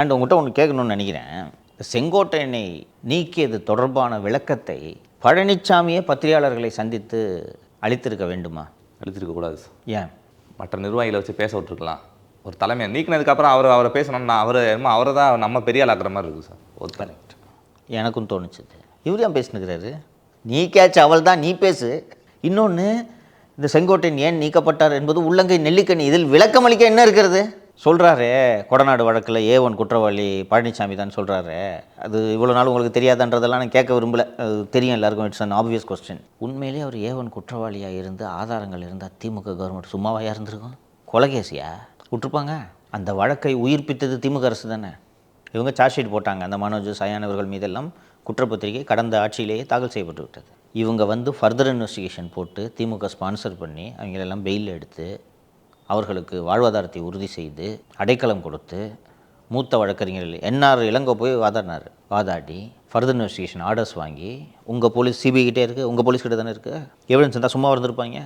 And உங்கள்கிட்ட ஒன்று கேட்கணும்னு நினைக்கிறேன். செங்கோட்டையனை நீக்கியது தொடர்பான விளக்கத்தை பழனிசாமியே பத்திரிகையாளர்களை சந்தித்து அளித்திருக்க வேண்டுமா? அளித்திருக்கக்கூடாது சார். ஏன்? மற்ற நிர்வாகிகளை வச்சு பேச விட்டுருக்கலாம். ஒரு தலைமையை நீக்கினதுக்கப்புறம் அவரை பேசணும்னா அவரை தான் நம்ம பெரிய ஆளாக்குற மாதிரி இருக்குது சார். ஒரு கரெக்ட். எனக்கும் தோணுச்சுது. இவர் ஏன் பேசினுக்கிறாரு? நீ கேட்ச அவள் தான், நீ பேசு. இன்னொன்று, இந்த செங்கோட்டையன் ஏன் நீக்கப்பட்டார் என்பது உள்ளங்கை நெல்லிக்கனி. இதில் விளக்கமளிக்க என்ன இருக்கிறது? சொல்கிறாரு கொடநாடு வழக்கில் A1 குற்றவாளி பழனிசாமி தான் சொல்கிறாரு. அது இவ்வளோ நாள் உங்களுக்கு தெரியாதுன்றதெல்லாம் நான் கேட்க விரும்பலை. அது தெரியும் எல்லாருக்கும். It's an obvious question. உண்மையிலே அவர் A1 குற்றவாளியாக இருந்து ஆதாரங்கள் இருந்தால் திமுக கவர்மெண்ட் சும்மாவாக இருந்திருக்கும்? கொலகேசியா விட்டுருப்பாங்க? அந்த வழக்கை உயிர்ப்பித்தது திமுக அரசு தானே. இவங்க சார்ஜ் ஷீட் போட்டாங்க. அந்த மனோஜ் சயான் அவர்கள் மீதெல்லாம் குற்றப்பத்திரிகை கடந்த ஆட்சியிலேயே தாக்கல் செய்யப்பட்டு விட்டது. இவங்க ஃபர்தர் இன்வெஸ்டிகேஷன் போட்டு திமுக ஸ்பான்சர் பண்ணி அவங்களெல்லாம் பெயில் எடுத்து அவர்களுக்கு வாழ்வாதாரத்தை உறுதி செய்து அடைக்கலம் கொடுத்து மூத்த வழக்கறிஞர்கள் என்ஆர் இளங்கோ போய் வாதாடி ஃபர்தர் இன்வெஸ்டிகேஷன் ஆர்டர்ஸ் வாங்கி உங்கள் போலீஸ் சிபிஐ கிட்டே இருக்குது, உங்கள் போலீஸ் கிட்ட தானே இருக்குது, எவிடன்ஸ் இருந்தால் சும்மா இருந்திருப்பாங்க.